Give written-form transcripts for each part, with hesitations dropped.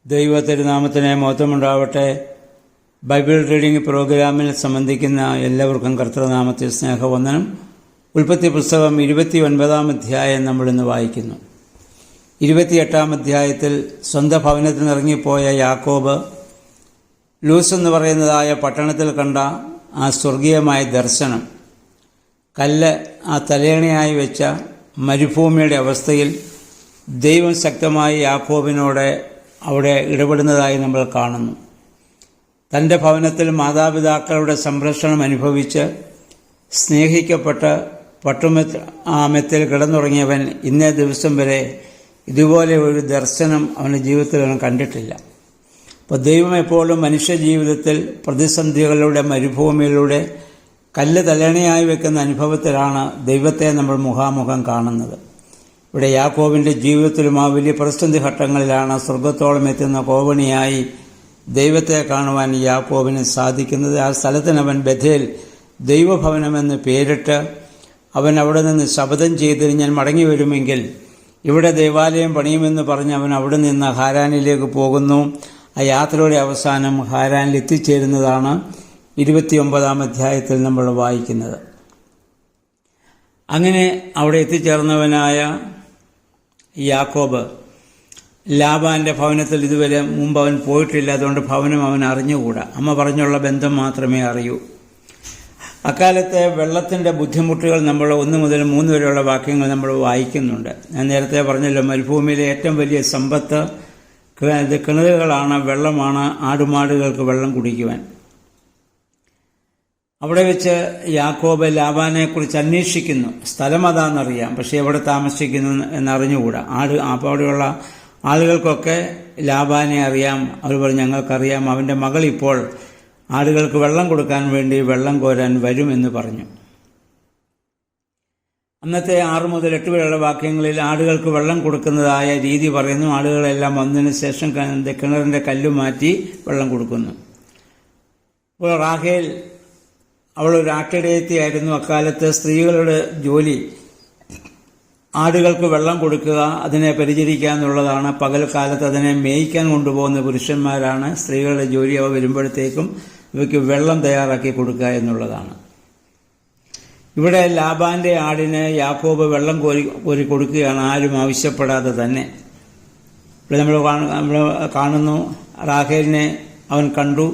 ദൈവത്തിരുനാമത്തിന് മഹത്വമുണ്ടാവട്ടെ. Bible reading പ്രോഗ്രാമിൽ സംബന്ധിക്കുന്ന എല്ലാവർക്കും കർത്തൃനാമത്തിൽ സ്നേഹവന്ദനം. ഉൽപ്പത്തി പുസ്തകം 29-ാം അധ്യായം നമ്മളിന്ന് വായിക്കുന്നു. 28-ാം അധ്യായത്തിൽ സ്വന്തം ഭവനത്തിൽ നിന്നിറങ്ങിപ്പോയ യാക്കോബ് ലൂസ് എന്ന് പറയുന്നതായ പട്ടണത്തിൽ കണ്ട ആ സ്വർഗീയമായ ദർശനം, കല്ല് ആ തലയണയായി വെച്ച മരുഭൂമിയുടെ അവസ്ഥയിൽ ദൈവം ശക്തമായി യാക്കോബിനോട് അവിടെ ഇടപെടുന്നതായി നമ്മൾ കാണുന്നു. തൻ്റെ ഭവനത്തിൽ മാതാപിതാക്കളുടെ സംരക്ഷണം അനുഭവിച്ച് സ്നേഹിക്കപ്പെട്ട് മെത്തിൽ കിടന്നുറങ്ങിയവൻ ഇന്നേ ദിവസം വരെ ഇതുപോലെ ഒരു ദർശനം അവൻ്റെ ജീവിതത്തിൽ അവൻ കണ്ടിട്ടില്ല. അപ്പോൾ ദൈവം എപ്പോഴും മനുഷ്യ ജീവിതത്തിൽ പ്രതിസന്ധികളുടെ മരുഭൂമിയിലൂടെ കല്ല് തലയണയായി വെക്കുന്ന അനുഭവത്തിലാണ് ദൈവത്തെ നമ്മൾ മുഖാമുഖം കാണുന്നത്. ഇവിടെ യാക്കോബിൻ്റെ ജീവിതത്തിലും ആ വലിയ പ്രതിസന്ധി ഘട്ടങ്ങളിലാണ് സ്വർഗത്തോളം എത്തുന്ന കോവണിയായി ദൈവത്തെ കാണുവാൻ യാക്കോബിന് സാധിക്കുന്നത്. ആ സ്ഥലത്തിന് അവൻ ബഥേൽ ദൈവഭവനമെന്ന് പേരിട്ട് അവൻ അവിടെ നിന്ന് ശപഥം ചെയ്ത് ഞാൻ മടങ്ങി വരുമെങ്കിൽ ഇവിടെ ദേവാലയം പണിയുമെന്ന് പറഞ്ഞ് അവൻ അവിടെ നിന്ന് ഹാരാനിലേക്ക് പോകുന്നു. ആ യാത്രയുടെ അവസാനം ഹാരാനിൽ എത്തിച്ചേരുന്നതാണ് 29-ാം അധ്യായത്തിൽ നമ്മൾ വായിക്കുന്നത്. അങ്ങനെ അവിടെ എത്തിച്ചേർന്നവനായ യാക്കോബ് ലാബാന്റെ ഭവനത്തിൽ ഇതുവരെ മുമ്പ് അവൻ പോയിട്ടില്ല. അതുകൊണ്ട് ഭവനം അവൻ അറിഞ്ഞുകൂടാ. അമ്മ പറഞ്ഞുള്ള ബന്ധം മാത്രമേ അറിയൂ. അക്കാലത്തെ വെള്ളത്തിൻ്റെ ബുദ്ധിമുട്ടുകൾ നമ്മൾ 1 മുതൽ 3 വരെയുള്ള വാക്യങ്ങൾ നമ്മൾ വായിക്കുന്നുണ്ട്. ഞാൻ നേരത്തെ പറഞ്ഞല്ലോ, മരുഭൂമിയിലെ ഏറ്റവും വലിയ സമ്പത്ത് കിണറുകളാണ്, വെള്ളമാണ്, ആടുമാടുകൾക്ക് വെള്ളം കുടിക്കുവാൻ. അവിടെ വെച്ച് യാക്കോബ് ലാബാനെക്കുറിച്ച് അന്വേഷിക്കുന്നു. സ്ഥലം അതാണെന്നറിയാം, പക്ഷേ എവിടെ താമസിക്കുന്നു എന്നറിഞ്ഞുകൂടാ. അവിടെയുള്ള ആളുകൾക്കൊക്കെ ലാബാനെ അറിയാം. അവർ പറഞ്ഞു, ഞങ്ങൾക്കറിയാം, അവൻ്റെ മകൾ ഇപ്പോൾ ആടുകൾക്ക് വെള്ളം കൊടുക്കാൻ വേണ്ടി വെള്ളം കോരാൻ വരുമെന്ന് പറഞ്ഞു. അന്നത്തെ 6 മുതൽ 8 വരെയുള്ള വാക്യങ്ങളിൽ ആടുകൾക്ക് വെള്ളം കൊടുക്കുന്നതായ രീതി പറയുന്നു. ആടുകളെല്ലാം വന്നതിന് ശേഷം കിണറിൻ്റെ കല്ല് മാറ്റി വെള്ളം കൊടുക്കുന്നു. അപ്പോൾ റാഹേൽ അവളൊരു ആട്ടിടയത്തിയായിരുന്നു. അക്കാലത്ത് സ്ത്രീകളുടെ ജോലി ആടുകൾക്ക് വെള്ളം കൊടുക്കുക, അതിനെ പരിചരിക്കുക എന്നുള്ളതാണ്. പകൽക്കാലത്ത് അതിനെ മേയ്ക്കാൻ കൊണ്ടുപോകുന്ന പുരുഷന്മാരാണ്. സ്ത്രീകളുടെ ജോലി അവ വരുമ്പോഴത്തേക്കും ഇവയ്ക്ക് വെള്ളം തയ്യാറാക്കി കൊടുക്കുക എന്നുള്ളതാണ്. ഇവിടെ ലാബാന്റെ ആടിന് യാക്കോബ് വെള്ളം കോരി കൊടുക്കുകയാണ്, ആരും ആവശ്യപ്പെടാതെ തന്നെ. ഇവിടെ നമ്മൾ കാണുന്നു, റാഹേലിനെ അവൻ കണ്ടു.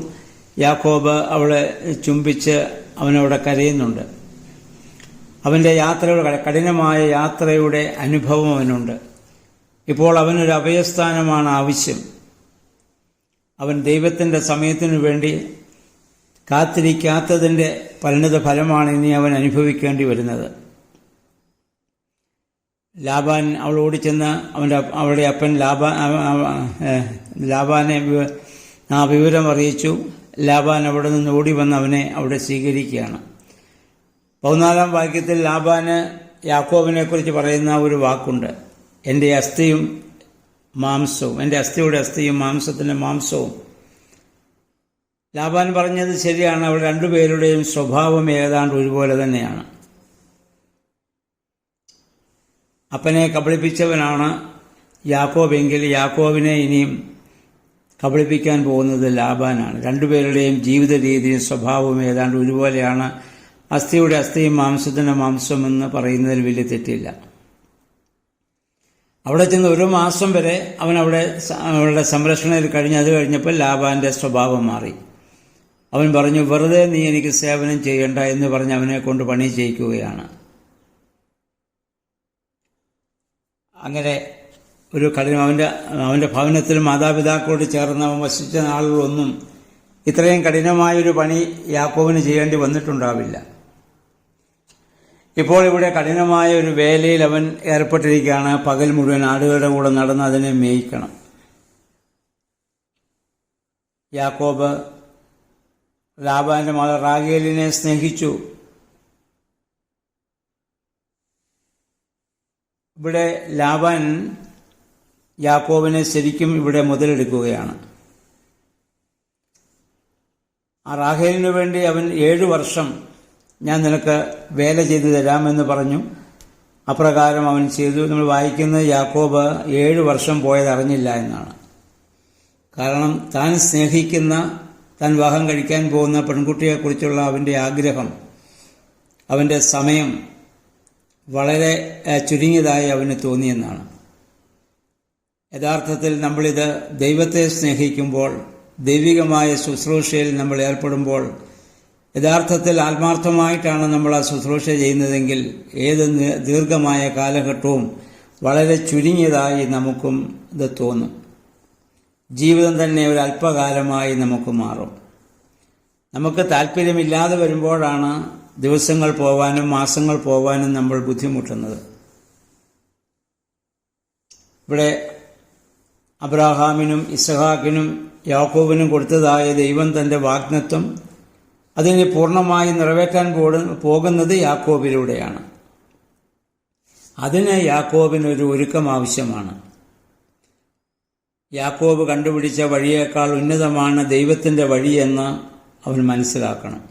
യാക്കോബ് അവളെ ചുംബിച്ച് അവനവിടെ കരയുന്നുണ്ട്. അവൻ്റെ യാത്രയുടെ കഠിനമായ യാത്രയുടെ അനുഭവം അവനുണ്ട്. ഇപ്പോൾ അവനൊരു അഭയസ്ഥാനമാണ് ആവശ്യം. അവൻ ദൈവത്തിൻ്റെ സമയത്തിനു വേണ്ടി കാത്തിരിക്കാത്തതിൻ്റെ പരിണിത ഫലമാണ് ഇനി അവൻ അനുഭവിക്കേണ്ടി വരുന്നത്. ലാബാൻ അവളോട് ചെന്ന് അവളുടെ അപ്പൻ ലാബാനെ ആ വിവരം അറിയിച്ചു. ലാബാൻ അവിടെ നിന്ന് ഓടി വന്ന് അവനെ അവിടെ സ്വീകരിക്കുകയാണ്. 14-ാം വാക്യത്തിൽ ലാബാന് യാക്കോബിനെ കുറിച്ച് പറയുന്ന ഒരു വാക്കുണ്ട്, എൻ്റെ അസ്ഥിയും മാംസവും, എൻ്റെ അസ്ഥിയുടെ അസ്ഥിയും മാംസത്തിൻ്റെ മാംസവും. ലാബാൻ പറഞ്ഞത് ശരിയാണ്. അവർ രണ്ടുപേരുടെയും സ്വഭാവം ഏതാണ്ട് ഒരുപോലെ തന്നെയാണ്. അപ്പനെ കബളിപ്പിച്ചവനാണ് യാക്കോബെങ്കിൽ യാക്കോബിനെ ഇനിയും കബളിപ്പിക്കാൻ പോകുന്നത് ലാബാനാണ്. രണ്ടുപേരുടെയും ജീവിത രീതിയും സ്വഭാവവും ഏതാണ്ട് ഒരുപോലെയാണ്. അസ്ഥിയുടെ അസ്ഥിയും മാംസത്തിൻ്റെ മാംസം എന്ന് പറയുന്നതിൽ വലിയ തെറ്റില്ല. അവിടെ ചെന്ന് 1 മാസം വരെ അവളുടെ സംരക്ഷണയിൽ കഴിഞ്ഞ് അത് കഴിഞ്ഞപ്പോൾ ലാബാന്റെ സ്വഭാവം മാറി. അവൻ പറഞ്ഞു, വെറുതെ നീ എനിക്ക് സേവനം ചെയ്യണ്ട എന്ന് പറഞ്ഞ് അവനെ കൊണ്ട് പണി ചെയ്യിക്കുകയാണ്. അങ്ങനെ ഒരു കഠിനം അവൻ്റെ ഭവനത്തിൽ മാതാപിതാക്കളോട് ചേർന്ന് അവൻ വസിച്ച നാളുകളൊന്നും ഇത്രയും കഠിനമായൊരു പണി യാക്കോബിന് ചെയ്യേണ്ടി വന്നിട്ടുണ്ടാവില്ല. ഇപ്പോൾ ഇവിടെ കഠിനമായ ഒരു വേലയിൽ അവൻ ഏർപ്പെട്ടിരിക്കുകയാണ്. പകൽ മുഴുവൻ ആടുകളുടെ കൂടെ നടന്ന് അതിനെ മേയ്ക്കണം. യാക്കോബ് ലാബാന്റെ മകൾ റാഹേലിനെ സ്നേഹിച്ചു. ഇവിടെ ലാബാൻ യാക്കോബിനെ ശരിക്കും ഇവിടെ മുതലെടുക്കുകയാണ്. ആ റാഹേലിനു വേണ്ടി അവൻ 7 വർഷം ഞാൻ നിനക്ക് വേല ചെയ്തു തരാമെന്ന് പറഞ്ഞു. അപ്രകാരം അവൻ ചെയ്തു. നമ്മൾ വായിക്കുന്നത് യാക്കോബ് 7 വർഷം പോയത് അറിഞ്ഞില്ല എന്നാണ്. കാരണം താൻ സ്നേഹിക്കുന്ന, താൻ വിവാഹം കഴിക്കാൻ പോകുന്ന പെൺകുട്ടിയെക്കുറിച്ചുള്ള അവൻ്റെ ആഗ്രഹം, അവൻ്റെ സമയം വളരെ ചുരുങ്ങിയതായി അവന് തോന്നിയെന്നാണ്. യഥാർത്ഥത്തിൽ നമ്മളിത് ദൈവത്തെ സ്നേഹിക്കുമ്പോൾ, ദൈവികമായ ശുശ്രൂഷയിൽ നമ്മൾ ഏർപ്പെടുമ്പോൾ, യഥാർത്ഥത്തിൽ ആത്മാർത്ഥമായിട്ടാണ് നമ്മൾ ആ ശുശ്രൂഷ ചെയ്യുന്നതെങ്കിൽ ഏത് ദീർഘമായ കാലഘട്ടവും വളരെ ചുരുങ്ങിയതായി നമുക്കും ഇത് തോന്നും. ജീവിതം തന്നെ ഒരു അല്പകാലമായി നമുക്ക് മാറും. നമുക്ക് താല്പര്യമില്ലാതെ വരുമ്പോഴാണ് ദിവസങ്ങൾ പോവാനും മാസങ്ങൾ പോവാനും നമ്മൾ ബുദ്ധിമുട്ടുന്നത്. ഇവിടെ അബ്രാഹാമിനും ഇസഹാക്കിനും യാക്കോബിനും കൊടുത്തതായ ദൈവം തന്റെ വാഗ്ദത്തം അതിനെ പൂർണ്ണമായി നിറവേറ്റാൻ പോകുന്നത് യാക്കോബിലൂടെയാണ്. അതിന് യാക്കോബിനൊരു ഒരുക്കം ആവശ്യമാണ്. യാക്കോബ് കണ്ടുപിടിച്ച വഴിയേക്കാൾ ഉന്നതമാണ് ദൈവത്തിന്റെ വഴിയെന്ന് അവൻ മനസ്സിലാക്കണം.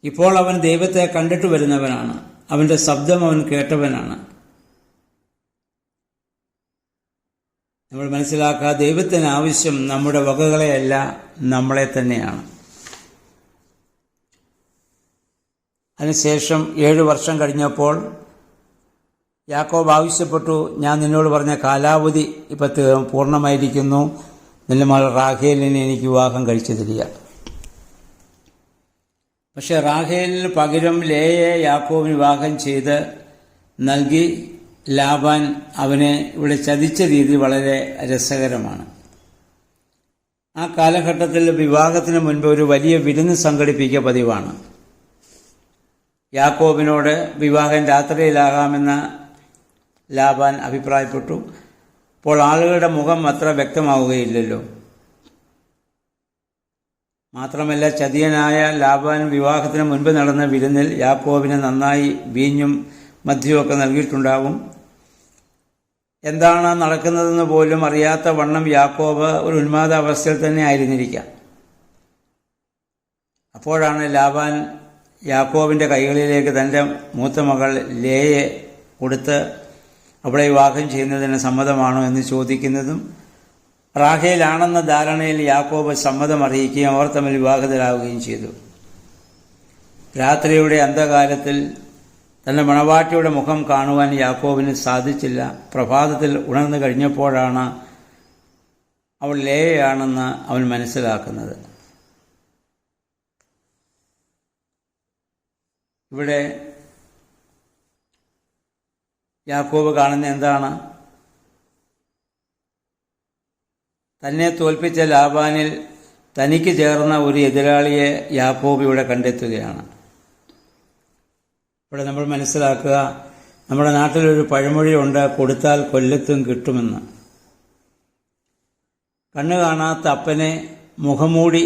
ഇപ്പോൾ അവൻ ദൈവത്തെ കണ്ടിട്ട് വരുന്നവനാണ്. അവന്റെ ശബ്ദം അവൻ കേട്ടവനാണ്. നമ്മൾ മനസ്സിലാക്കുക, ദൈവത്തിന് ആവശ്യം നമ്മുടെ വകകളെയല്ല, നമ്മളെ തന്നെയാണ്. അതിനുശേഷം 7 വർഷം കഴിഞ്ഞപ്പോൾ യാക്കോബ് ആവശ്യപ്പെട്ടു, ഞാൻ നിന്നോട് പറഞ്ഞ കാലാവധി ഇപ്പം പൂർണ്ണമായിരിക്കുന്നു, നിന്റെ മകൾ റാഹേലിനെ എനിക്ക് വിവാഹം കഴിച്ചു തരിക. പക്ഷെ റാഹേലിന് പകരം ലേയെ യാക്കോബിന് വിവാഹം ചെയ്ത് നൽകി. ലാബാൻ അവനെ ഇവിടെ ചതിച്ച രീതി വളരെ രസകരമാണ്. ആ കാലഘട്ടത്തിൽ വിവാഹത്തിന് മുൻപ് ഒരു വലിയ വിരുന്ന് സംഘടിപ്പിക്കുക പതിവാണ്. യാക്കോബിനോട് വിവാഹം രാത്രിയിലാകാമെന്ന് ലാബാൻ അഭിപ്രായപ്പെട്ടു. അപ്പോൾ ആളുകളുടെ മുഖം അത്ര വ്യക്തമാവുകയില്ലല്ലോ. മാത്രമല്ല, ചതിയനായ ലാബാൻ വിവാഹത്തിന് മുൻപ് നടന്ന വിരുന്നിൽ യാക്കോബിന് നന്നായി വീഞ്ഞും മദ്യമൊക്കെ നൽകിയിട്ടുണ്ടാവും. എന്താണ് നടക്കുന്നതെന്ന് പോലും അറിയാത്ത വണ്ണം യാക്കോബ് ഒരു ഉന്മാദാവസ്ഥയിൽ തന്നെ ആയിരുന്നിരിക്കാം. അപ്പോഴാണ് ലാബാൻ യാക്കോബിന്റെ കൈകളിലേക്ക് തന്റെ മൂത്ത മകൾ ലേയെ കൊടുത്ത് അവളെ വിവാഹം ചെയ്യുന്നതിന് സമ്മതമാണോ എന്ന് ചോദിക്കുന്നതും റാഹേലാണെന്ന ധാരണയിൽ യാക്കോബ് സമ്മതം അറിയിക്കുകയും അവർ തമ്മിൽ വിവാഹിതരാകുകയും ചെയ്തു. രാത്രിയുടെ അന്ധകാരത്തിൽ തന്റെ മണവാട്ടിയുടെ മുഖം കാണുവാൻ യാക്കോബിന് സാധിച്ചില്ല. പ്രഭാതത്തിൽ ഉണർന്നു കഴിഞ്ഞപ്പോഴാണ് അവൾ ലേയയാണെന്ന് അവൻ മനസ്സിലാക്കുന്നത്. ഇവിടെ യാക്കോബ് കാണുന്ന എന്താണ്? തന്നെ തോൽപ്പിച്ച ലാബാനിൽ തനിക്ക് ചേർന്ന ഒരു എതിരാളിയെ യാക്കോബ് ഇവിടെ കണ്ടെത്തുകയാണ്. ഇവിടെ നമ്മൾ മനസ്സിലാക്കുക, നമ്മുടെ നാട്ടിലൊരു പഴമൊഴിയുണ്ട്, കൊടുത്താൽ കൊല്ലത്തും കിട്ടുമെന്ന്. കണ്ണു കാണാത്ത അപ്പനെ മുഖംമൂടി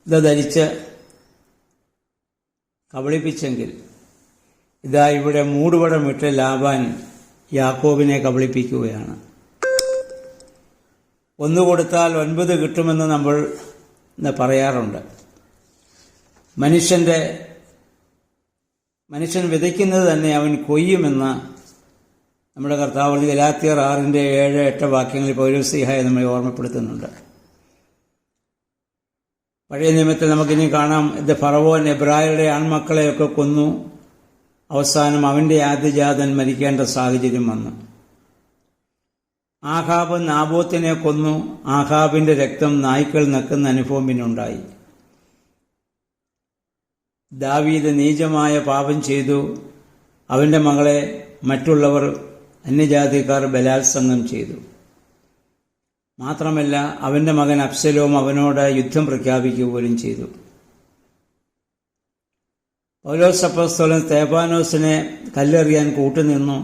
ധരിച്ച് കബളിപ്പിച്ചെങ്കിൽ ഇതാ ഇവിടെ മൂടുപടമിട്ട് ലാബാൻ യാക്കോബിനെ കബളിപ്പിക്കുകയാണ്. 1 കൊടുത്താൽ 9 കിട്ടുമെന്ന് നമ്മൾ പറയാറുണ്ട്. മനുഷ്യൻ വിതയ്ക്കുന്നത് തന്നെ അവൻ കൊയ്യുമെന്ന് നമ്മുടെ കർത്താവ് ഗലാത്യർ 6:7-8 വാക്യങ്ങളിൽ പൗലോസ്ലീഹയെ നമ്മളെ ഓർമ്മപ്പെടുത്തുന്നുണ്ട്. പഴയ നിയമത്തിൽ നമുക്കിനി കാണാം, ഇത് ഫറവോൻ എബ്രായരുടെ ആൺമക്കളെയൊക്കെ കൊന്നു. അവസാനം അവന്റെ ആദ്യജാതൻ മരിക്കേണ്ട സാഹചര്യം വന്നു. ആഹാബ് നാബോത്തിനെ കൊന്നു. ആഹാബിന്റെ രക്തം നായ്ക്കൾ നക്കുന്ന അനുഭവം പിന്നുണ്ടായി. ദാവീദ് നീചമായ പാപം ചെയ്തു. അവന്റെ മകളെ മറ്റുള്ളവർ അന്യജാതിക്കാർ ബലാത്സംഗം ചെയ്തു. മാത്രമല്ല, അവന്റെ മകൻ അബ്സലോം അവനോട് യുദ്ധം പ്രഖ്യാപിക്കുക പോലും ചെയ്തു. പൗലോസ് അപ്പോസ്തലൻ സ്തെഫാനോസിനെ കല്ലെറിയാൻ കൂട്ടുനിന്നു.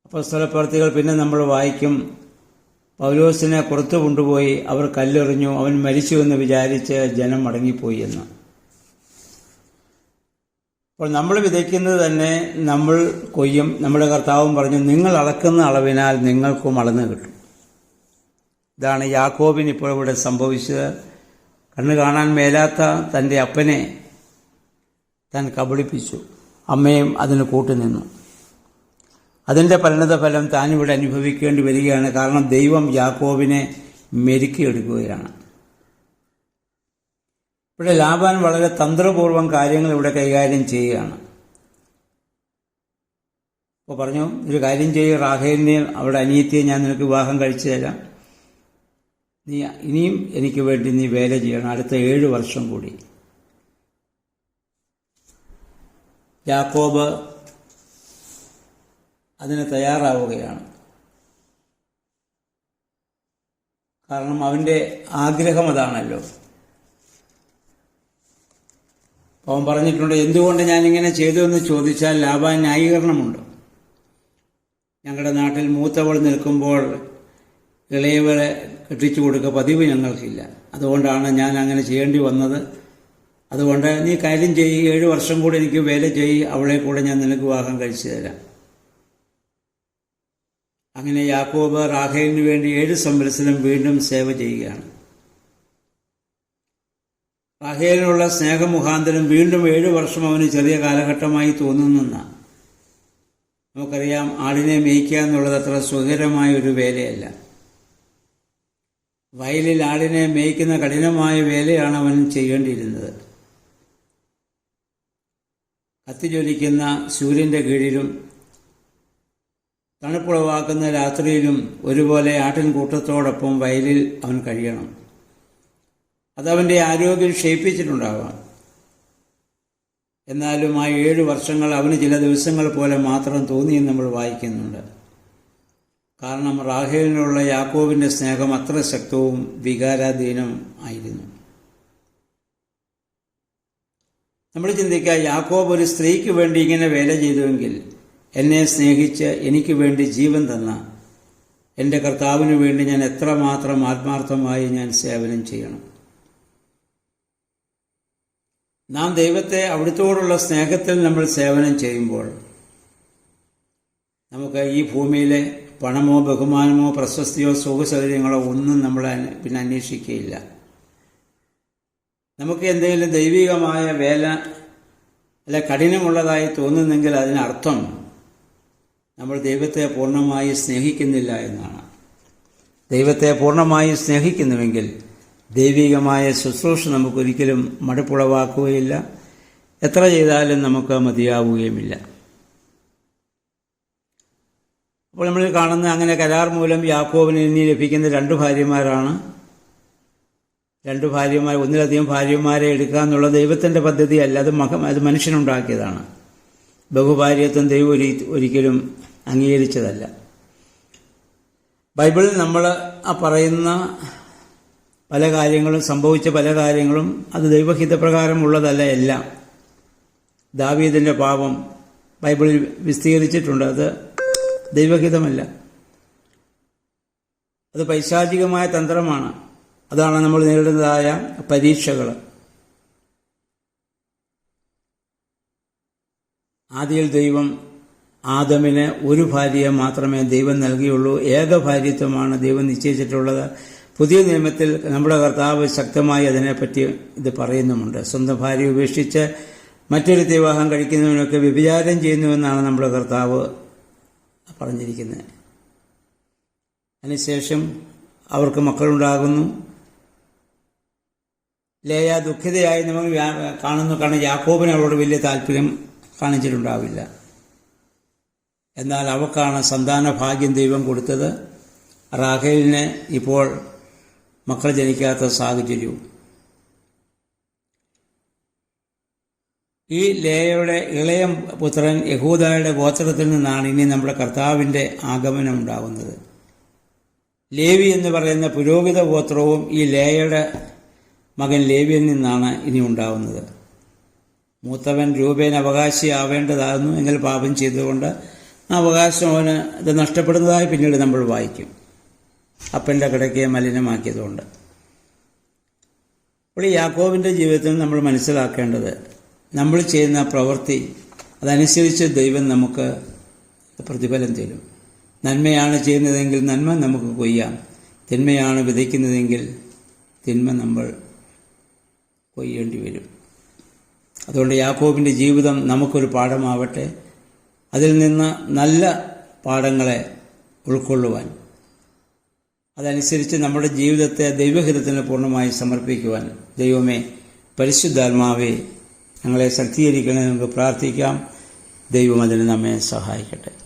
അപ്പോസ്തലപ്രവൃത്തികൾ പിന്നെ നമ്മൾ വായിക്കും, പൗലോസിനെ പുറത്തു കൊണ്ടുപോയി അവർ കല്ലെറിഞ്ഞു, അവൻ മരിച്ചുവെന്ന് വിചാരിച്ച് ജനം മടങ്ങിപ്പോയി എന്ന്. അപ്പോൾ നമ്മൾ വിതയ്ക്കുന്നത് തന്നെ നമ്മൾ കൊയ്യും. നമ്മുടെ കർത്താവും പറഞ്ഞു, നിങ്ങൾ അളക്കുന്ന അളവിനാൽ നിങ്ങൾക്കും അളന്ന് കിട്ടും. ഇതാണ് യാക്കോബിന് ഇപ്പോൾ ഇവിടെ സംഭവിച്ചത്. കണ്ണു കാണാൻ മേലാത്ത തൻ്റെ അപ്പനെ താൻ കബളിപ്പിച്ചു. അമ്മയും അതിന് കൂട്ടുനിന്നു. അതിൻ്റെ പരിണതഫലം താനിവിടെ അനുഭവിക്കേണ്ടി വരികയാണ്. കാരണം ദൈവം യാക്കോബിനെ മെരുക്കിയെടുക്കുകയാണ്. ഇവിടെ ലാബാൻ വളരെ തന്ത്രപൂർവ്വം കാര്യങ്ങൾ ഇവിടെ കൈകാര്യം ചെയ്യുകയാണ്. അപ്പോൾ പറഞ്ഞു, ഒരു കാര്യം ചെയ്യുക, റാഹേലിനെയും അവിടെ അനിയത്തിയെ ഞാൻ നിനക്ക് വിവാഹം കഴിച്ചു തരാം, നീ ഇനിയും എനിക്ക് വേണ്ടി നീ വേല ചെയ്യണം അടുത്ത 7 വർഷം കൂടി. യാക്കോബ് അതിന് തയ്യാറാവുകയാണ്. കാരണം അവൻ്റെ ആഗ്രഹം അതാണല്ലോ. അവൻ പറഞ്ഞിട്ടുണ്ട്, എന്തുകൊണ്ട് ഞാനിങ്ങനെ ചെയ്തു എന്ന് ചോദിച്ചാൽ ലാബാൻ ന്യായീകരണമുണ്ട്. ഞങ്ങളുടെ നാട്ടിൽ മൂത്തവൾ നിൽക്കുമ്പോൾ ഇളയവരെ കെട്ടിച്ചു കൊടുക്കുക പതിവ് ഞങ്ങൾക്കില്ല. അതുകൊണ്ടാണ് ഞാൻ അങ്ങനെ ചെയ്യേണ്ടി വന്നത്. അതുകൊണ്ട് നീ കാര്യം ചെയ്യ്, 7 വർഷം കൂടി എനിക്ക് വേല ചെയ്യ്, അവളെ കൂടെ ഞാൻ നിനക്ക് വിവാഹം കഴിച്ചു തരാം. അങ്ങനെ യാക്കോബ് റാഹേലിന് വേണ്ടി 7 സംവത്സരം വീണ്ടും സേവ ചെയ്യുകയാണ്. റാഹേലിനുള്ള സ്നേഹമുഖാന്തരം വീണ്ടും 7 വർഷം അവന് ചെറിയ കാലഘട്ടമായി തോന്നുന്നെന്നാണ്. നമുക്കറിയാം, ആടിനെ മേയ്ക്കുക എന്നുള്ളത് അത്ര സുഖകരമായ ഒരു വേലയല്ല. വയലിൽ ആടിനെ മേയ്ക്കുന്ന കഠിനമായ വേലയാണ് അവൻ ചെയ്യേണ്ടിയിരുന്നത്. കത്തിജ്വലിക്കുന്ന സൂര്യൻ്റെ കീഴിലും തണുപ്പുളവാക്കുന്ന രാത്രിയിലും ഒരുപോലെ ആട്ടിൻകൂട്ടത്തോടൊപ്പം വയലിൽ അവൻ കഴിയണം. അതവൻ്റെ ആരോഗ്യം ക്ഷയിപ്പിച്ചിട്ടുണ്ടാവാം. എന്നാലും ആ 7 വർഷങ്ങൾ അവന് ചില ദിവസങ്ങൾ പോലെ മാത്രം തോന്നിയെന്ന് നമ്മൾ വായിക്കുന്നുണ്ട്. കാരണം റാഹേലിനുള്ള യാക്കോബിൻ്റെ സ്നേഹം അത്ര ശക്തവും വികാരാധീനം ആയിരുന്നു. നമ്മൾ ചിന്തിക്കുക, യാക്കോബ് ഒരു സ്ത്രീക്ക് വേണ്ടി ഇങ്ങനെ വേല ചെയ്തുവെങ്കിൽ എന്നെ സ്നേഹിച്ച് എനിക്ക് വേണ്ടി ജീവൻ തന്ന എൻ്റെ കർത്താവിന് വേണ്ടി ഞാൻ എത്രമാത്രം ആത്മാർത്ഥമായി ഞാൻ സേവനം ചെയ്യണം. നാം ദൈവത്തെ അവിടുത്തോടുള്ള സ്നേഹത്തിൽ നമ്മൾ സേവനം ചെയ്യുമ്പോൾ നമുക്ക് ഈ ഭൂമിയിലെ പണമോ ബഹുമാനമോ പ്രശസ്തിയോ സുഖസൗകര്യങ്ങളോ ഒന്നും നമ്മൾ പിന്നെ അന്വേഷിക്കുകയില്ല. നമുക്ക് എന്തെങ്കിലും ദൈവികമായ വേല അല്ല കഠിനമുള്ളതായി തോന്നുന്നെങ്കിൽ അതിനർത്ഥം നമ്മൾ ദൈവത്തെ പൂർണ്ണമായി സ്നേഹിക്കുന്നില്ല എന്നാണ്. ദൈവത്തെ പൂർണ്ണമായി സ്നേഹിക്കുന്നുവെങ്കിൽ ദൈവികമായ ശുശ്രൂഷ നമുക്കൊരിക്കലും മടുപ്പുളവാക്കുകയില്ല. എത്ര ചെയ്താലും നമുക്ക് മതിയാവുകയുമില്ല. അപ്പോൾ നമ്മൾ കാണുന്ന അങ്ങനെ കരാർ മൂലം യാക്കോബിന് ഇനി ലഭിക്കുന്ന 2 ഭാര്യമാരാണ്. 2 ഭാര്യമാർ, ഒന്നിലധികം ഭാര്യമാരെ എടുക്കുക എന്നുള്ള ദൈവത്തിൻ്റെ പദ്ധതിയല്ല, അത് മനുഷ്യനുണ്ടാക്കിയതാണ്. ബഹുഭാര്യത്വം ദൈവം ഒരിക്കലും അംഗീകരിച്ചതല്ല. ബൈബിളിൽ നമ്മൾ പറയുന്ന പല കാര്യങ്ങളും, സംഭവിച്ച പല കാര്യങ്ങളും അത് ദൈവഹിതപ്രകാരമുള്ളതല്ല എല്ലാം. ദാവീദിൻ്റെ പാപം ബൈബിളിൽ വിസ്തീകരിച്ചിട്ടുണ്ട്. അത് ദൈവഹിതമല്ല, അത് പൈശാചികമായ തന്ത്രമാണ്. അതാണ് നമ്മൾ നേരിടുന്നതായ പരീക്ഷകൾ. ആദിയിൽ ദൈവം ആദമിന് 1 ഭാര്യയെ മാത്രമേ ദൈവം നൽകിയുള്ളൂ. ഏകഭാര്യത്വമാണ് ദൈവം നിശ്ചയിച്ചിട്ടുള്ളത്. പുതിയ നിയമത്തിൽ നമ്മുടെ കർത്താവ് ശക്തമായി അതിനെപ്പറ്റി ഇത് പറയുന്നുമുണ്ട്. സ്വന്തം ഭാര്യ ഉപേക്ഷിച്ച് മറ്റൊരു വിവാഹം കഴിക്കുന്നവനൊക്കെ വ്യഭിചാരം ചെയ്യുന്നുവെന്നാണ് നമ്മുടെ കർത്താവ് പറഞ്ഞിരിക്കുന്നത്. അതിനുശേഷം അവർക്ക് മക്കളുണ്ടാകുന്നു. ലേയ ദുഃഖിതയായി നമ്മൾ കാണുന്നു. കാരണം യാക്കോബിന് അവളോട് വലിയ താല്പര്യം കാണിച്ചിട്ടുണ്ടാവില്ല. എന്നാൽ അവക്കാണ് സന്താന ഭാഗ്യം ദൈവം കൊടുത്തത്. റാഹേലിന് ഇപ്പോൾ മക്കൾ ജനിക്കാത്ത സാഹചര്യവും. ഈ ലേയയുടെ ഇളയ പുത്രൻ യഹൂദയുടെ ഗോത്രത്തിൽ നിന്നാണ് ഇനി നമ്മുടെ കർത്താവിൻ്റെ ആഗമനം ഉണ്ടാകുന്നത്. ലേവി എന്ന് പറയുന്ന പുരോഹിത ഗോത്രവും ഈ ലേയയുടെ മകൻ ലേവിയിൽ നിന്നാണ് ഇനി ഉണ്ടാകുന്നത്. മൂത്തവൻ രൂപേൻ അവകാശിയാവേണ്ടതായിരുന്നു. എങ്കിൽ പാപം ചെയ്തുകൊണ്ട് ആ അവകാശം അവന് ഇത് നഷ്ടപ്പെടുന്നതായി പിന്നീട് നമ്മൾ വായിക്കും. അപ്പൻ്റെ കിടക്കയെ മലിനമാക്കിയതുകൊണ്ട്. അപ്പോൾ ഈ യാക്കോബിൻ്റെ ജീവിതത്തിൽ നമ്മൾ മനസ്സിലാക്കേണ്ടത്, നമ്മൾ ചെയ്യുന്ന പ്രവൃത്തി അതനുസരിച്ച് ദൈവം നമുക്ക് പ്രതിഫലം തരും. നന്മയാണ് ചെയ്യുന്നതെങ്കിൽ നന്മ നമുക്ക് കൊയ്യാം. തിന്മയാണ് വിതയ്ക്കുന്നതെങ്കിൽ തിന്മ നമ്മൾ കൊയ്യേണ്ടി വരും. അതുകൊണ്ട് യാക്കോബിൻ്റെ ജീവിതം നമുക്കൊരു പാഠമാവട്ടെ. അതിൽ നിന്ന് നല്ല പാഠങ്ങളെ ഉൾക്കൊള്ളുവാൻ, അതനുസരിച്ച് നമ്മുടെ ജീവിതത്തെ ദൈവഹിതത്തിന് പൂർണ്ണമായി സമർപ്പിക്കുവാൻ ദൈവമേ, പരിശുദ്ധാത്മാവേ, ഞങ്ങളെ ശക്തീകരിക്കണമെന്ന് നമുക്ക് പ്രാർത്ഥിക്കാം. ദൈവം അതിന് നമ്മെ സഹായിക്കട്ടെ.